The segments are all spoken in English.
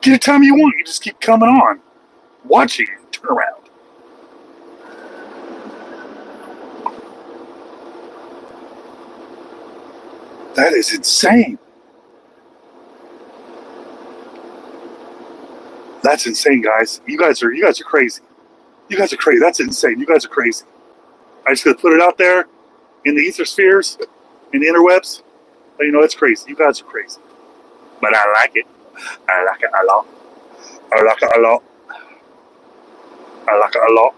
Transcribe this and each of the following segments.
Get a time you want. You just keep coming on, watching, turn around. That is insane. That's insane, guys. You guys are crazy. You guys are crazy. That's insane. You guys are crazy. I just gotta put it out there in the ether spheres, in the interwebs. But you know, it's crazy. You guys are crazy. But I like it. I like it a lot. I like it a lot. I like it a lot.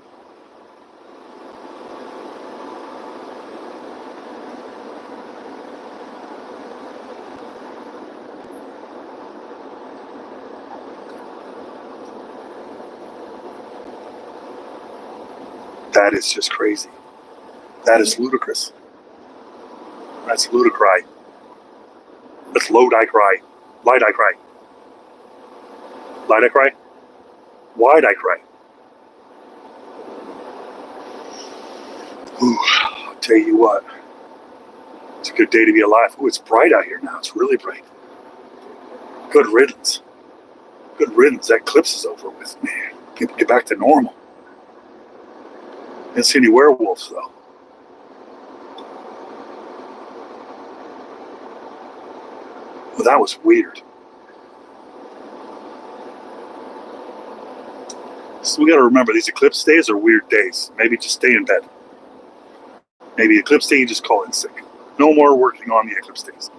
That is just crazy. That is ludicrous. That's ludicry. That's low-die cry. Light-I cry. Light-I cry? Wide-I cry. Ooh, I'll tell you what. It's a good day to be alive. Ooh, it's bright out here now. It's really bright. Good riddance. Good riddance. That Eclipse is over with, man. Get back to normal. Didn't see any werewolves, though. Well, that was weird. So we got to remember, these eclipse days are weird days. Maybe just stay in bed. Maybe eclipse day, you just call in sick. No more working on the eclipse days.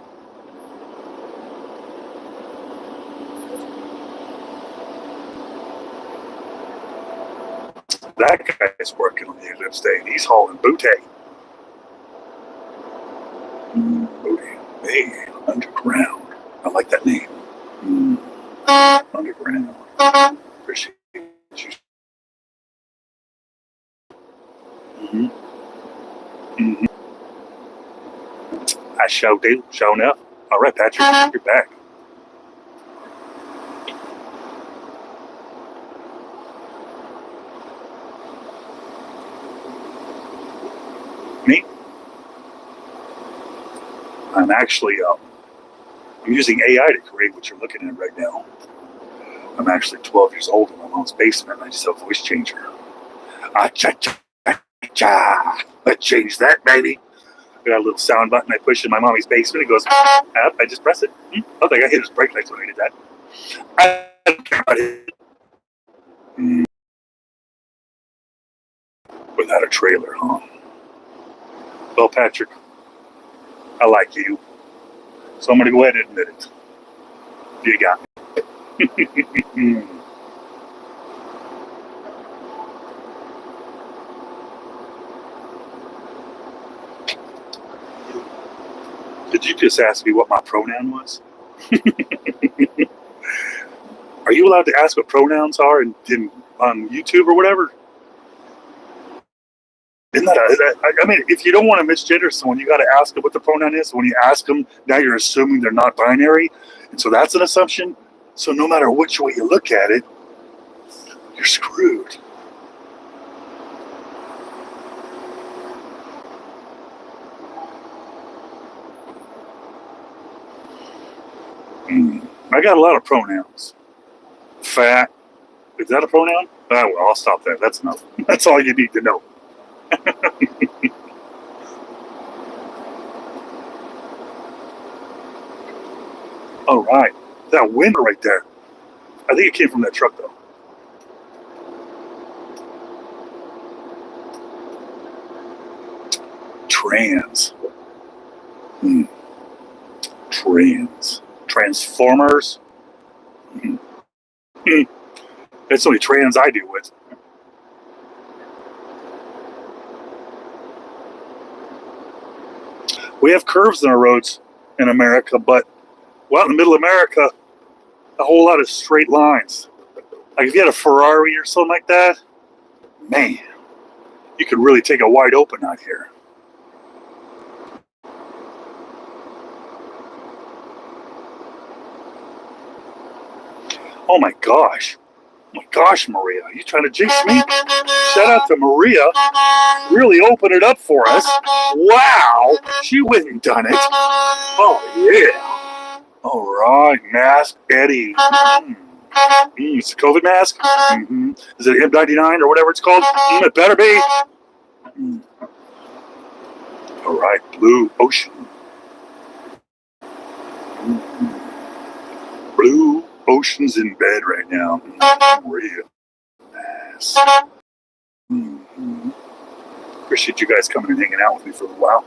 That guy's working on the eclipse day. He's hauling booty. Booty. Hey, underground. I like that name. Underground. Appreciate you. I sure do. Sure enough. All right, Patrick, you're back. Me? I'm actually I'm using AI to create what you're looking at right now. I'm actually 12 years old in my mom's basement, and I just have a voice changer. Let's change that, baby. I got a little sound button I push in my mommy's basement. It goes up. I just press it. I think I hit his brake lights when I did that. I don't care about it. Without a trailer, huh? Well, Patrick, I like you. So I'm going to go ahead and admit it. You got me. Did you just ask me what my pronoun was? Are you allowed to ask what pronouns are on YouTube or whatever? Isn't that I mean, if you don't want to misgender someone, you got to ask them what the pronoun is. When you ask them, now you're assuming they're not binary. And so that's an assumption. So no matter which way you look at it, you're screwed. I got a lot of pronouns. Fat. Is that a pronoun? Oh, well, I'll stop there. That's enough. That's all you need to know. All right. That wind right there. I think it came from that truck, though. Trans. Trans. Transformers. That's the only trans I deal with. We have curves in our roads in America, but well, in the middle of America, a whole lot of straight lines. Like if you had a Ferrari or something like that, man, you could really take a wide open out here. Oh my gosh. Oh my gosh, Maria, are you trying to jinx me? Shout out to Maria. Really opened it up for us. Wow. She went and done it. Oh, yeah. All right, Mask Eddie. It's a COVID mask. Mm-hmm. Is it M99 or whatever it's called? It better be. All right, blue ocean. Blue ocean's in bed right now. Real nice. Appreciate you guys coming and hanging out with me for a while.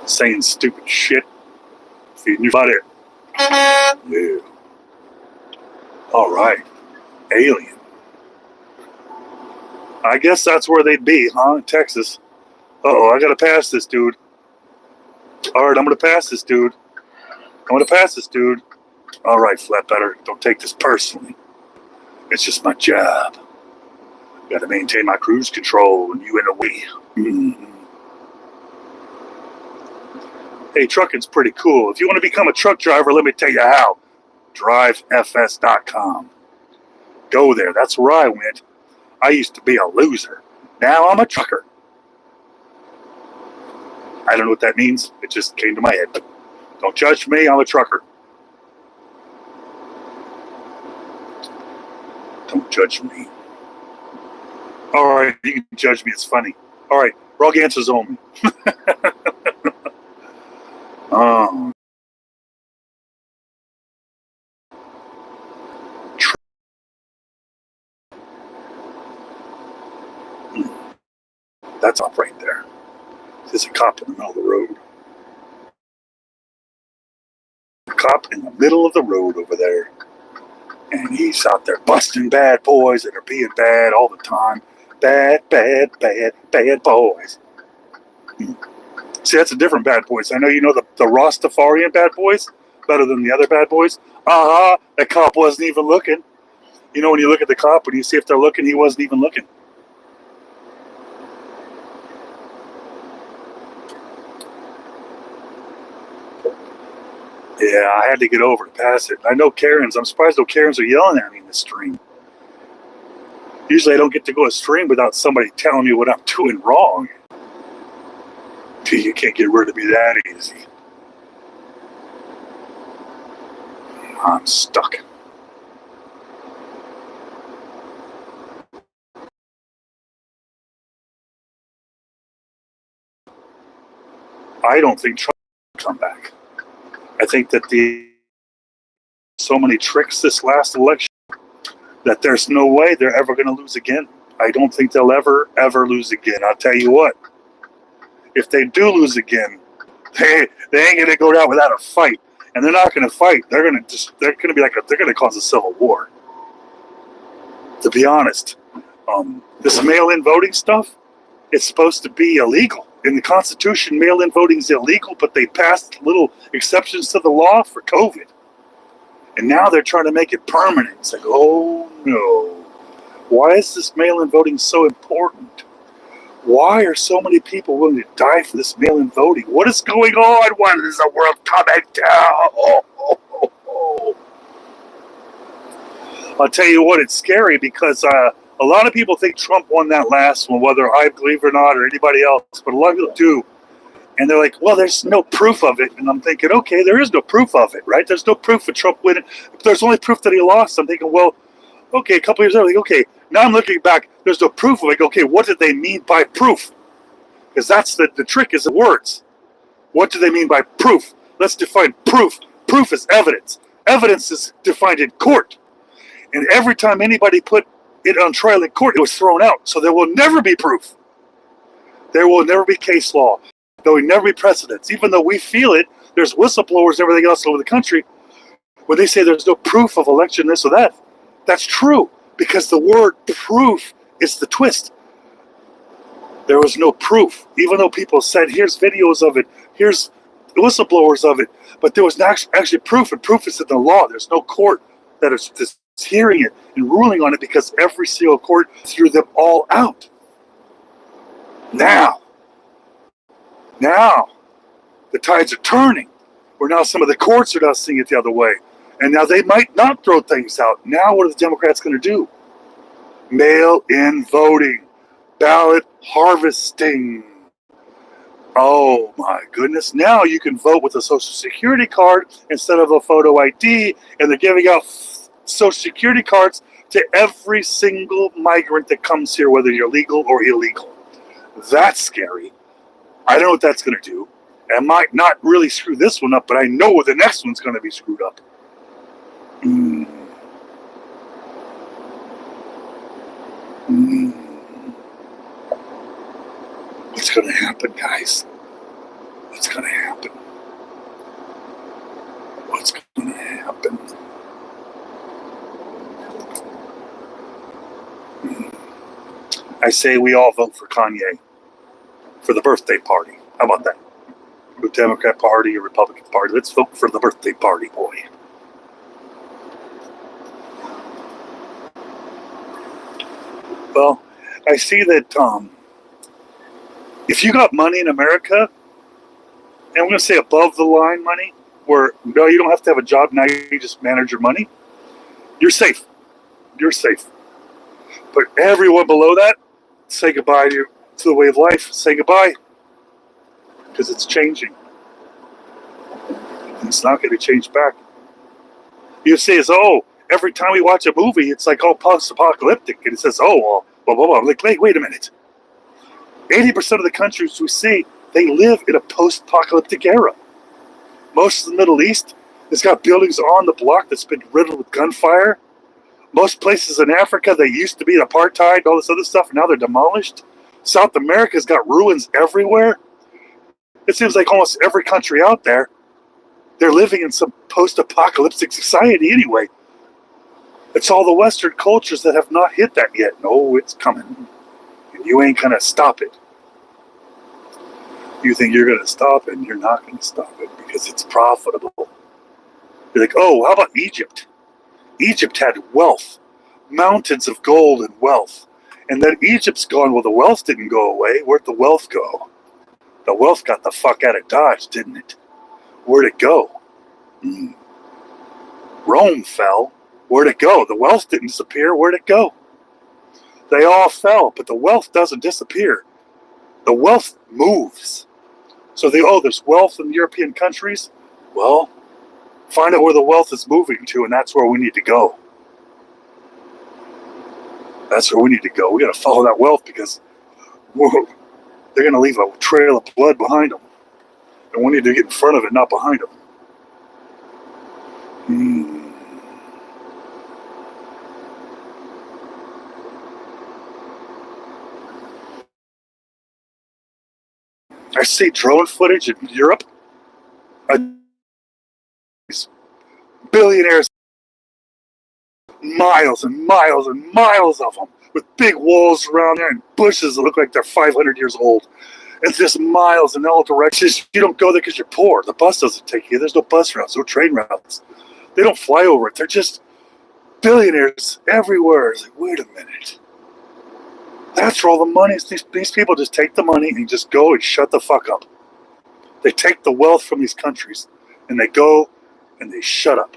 Saying stupid shit. Feeding your body. Yeah. All right. Alien. I guess that's where they'd be, huh? In Texas. Uh-oh, I gotta pass this dude. All right, I'm gonna pass this dude. All right, Flatbetter, don't take this personally. It's just my job. Gotta maintain my cruise control and you in a way. Hey, trucking's pretty cool. If you want to become a truck driver, let me tell you how. DriveFS.com. Go there. That's where I went. I used to be a loser. Now I'm a trucker. I don't know what that means. It just came to my head. But don't judge me. I'm a trucker. Don't judge me. All right, you can judge me. It's funny. All right, wrong answers only. That's up right there. There's a cop in the middle of the road. A cop in the middle of the road over there. And he's out there busting bad boys that are being bad all the time. Bad boys. See, that's a different bad boys. I know you know the Rastafarian bad boys better than the other bad boys. That cop wasn't even looking. You know, when you look at the cop and you see if they're looking, he wasn't even looking. Yeah, I had to get over to pass it. I know Karens. I'm surprised no Karens are yelling at me in the stream. Usually I don't get to go a stream without somebody telling me what I'm doing wrong. You can't get rid of me that easy. I'm stuck. I don't think Trump will come back. I think that so many tricks this last election that there's no way they're ever going to lose again. I don't think they'll ever lose again. I'll tell you what. If they do lose again, they ain't going to go down without a fight, and they're not going to fight. They're going to cause a civil war. To be honest, this mail-in voting stuff, it's supposed to be illegal. In the Constitution, mail-in voting is illegal, but they passed little exceptions to the law for COVID. And now they're trying to make it permanent. It's like, oh no. Why is this mail-in voting so important? Why are so many people willing to die for this mail-in voting? What is going on? What is the world coming down? I'll tell you what, it's scary because a lot of people think Trump won that last one, whether I believe or not, or anybody else, but a lot of people do. And they're like, well, there's no proof of it. And I'm thinking, okay, there is no proof of it, right? There's no proof of Trump winning. There's only proof that he lost. I'm thinking, well, okay, a couple years later, like, okay, now I'm looking back, there's no proof of it. Okay, what did they mean by proof? Because that's the trick is the words. What do they mean by proof? Let's define proof. Proof is evidence. Evidence is defined in court. And every time anybody put it on trial in court, it was thrown out. So there will never be proof. There will never be case law. There will never be precedents. Even though we feel it, there's whistleblowers and everything else all over the country. When they say there's no proof of election, this or that, that's true. Because the word proof is the twist. There was no proof. Even though people said, here's videos of it, here's whistleblowers of it, but there was not actually proof, and proof is in the law. There's no court that is hearing it and ruling on it because every single court threw them all out. Now, the tides are turning. Where now some of the courts are now seeing it the other way. And now they might not throw things out. Now what are the Democrats going to do? Mail-in voting. Ballot harvesting. Oh my goodness. Now you can vote with a social security card instead of a photo ID, and they're giving out social security cards to every single migrant that comes here, whether you're legal or illegal. That's scary. I don't know what that's going to do. I might not really screw this one up, but I know the next one's going to be screwed up. Mm. Mm. What's going to happen, guys? What's going to happen? What's going to happen? I say we all vote for Kanye for the birthday party. How about that? The Democrat Party or Republican Party. Let's vote for the birthday party, boy. Well, I see that if you got money in America, and I'm going to say above the line money, where no, you don't have to have a job, now you just manage your money, you're safe. You're safe. But everyone below that, say goodbye to the way of life. Say goodbye. Because it's changing. And it's not going to be changed back. You say, every time we watch a movie, it's like all post-apocalyptic. And it says, well, blah, blah, blah. I'm like, wait a minute. 80% of the countries we see, they live in a post-apocalyptic era. Most of the Middle East has got buildings on the block that's been riddled with gunfire. Most places in Africa, they used to be apartheid, all this other stuff, and now they're demolished. South America's got ruins everywhere. It seems like almost every country out there, they're living in some post-apocalyptic society anyway. It's all the Western cultures that have not hit that yet. No, it's coming. And you ain't going to stop it. You think you're going to stop it, and you're not going to stop it because it's profitable. You're like, how about Egypt? Egypt had wealth, mountains of gold and wealth. And then Egypt's gone, well, the wealth didn't go away. Where'd the wealth go? The wealth got the fuck out of Dodge, didn't it? Where'd it go? Rome fell. Where'd it go? The wealth didn't disappear. Where'd it go? They all fell, but the wealth doesn't disappear. The wealth moves. So there's wealth in European countries. Well, find out where the wealth is moving to, and that's where we need to go. That's where we need to go. We got to follow that wealth because they're going to leave a trail of blood behind them. And we need to get in front of it, not behind them. I see drone footage in Europe. These billionaires, miles and miles and miles of them, with big walls around there and bushes that look like they're 500 years old. It's just miles in all directions. You don't go there because you're poor. The bus doesn't take you. There's no bus routes, no train routes. They don't fly over it. They're just billionaires everywhere. It's like, wait a minute. That's where all the money is. These people just take the money and just go and shut the fuck up. They take the wealth from these countries and they go and they shut up.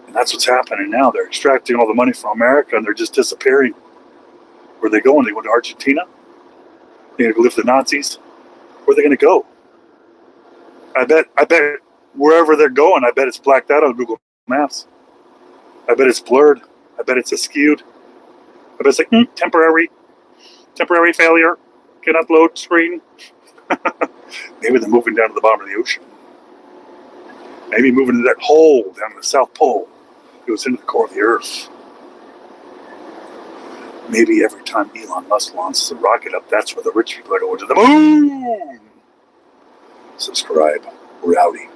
And that's what's happening now. They're extracting all the money from America and they're just disappearing. Where are they going? They go to Argentina? They're going to live the Nazis? Where are they going to go? I bet wherever they're going, I bet it's blacked out on Google Maps. I bet it's blurred. I bet it's skewed. I bet it's like, temporary failure. Cannot load screen. Maybe they're moving down to the bottom of the ocean. Maybe moving to that hole down to the South Pole. It goes into the core of the Earth. Maybe every time Elon Musk launches a rocket up, that's where the rich people are going to the moon. Subscribe. We're Howdy.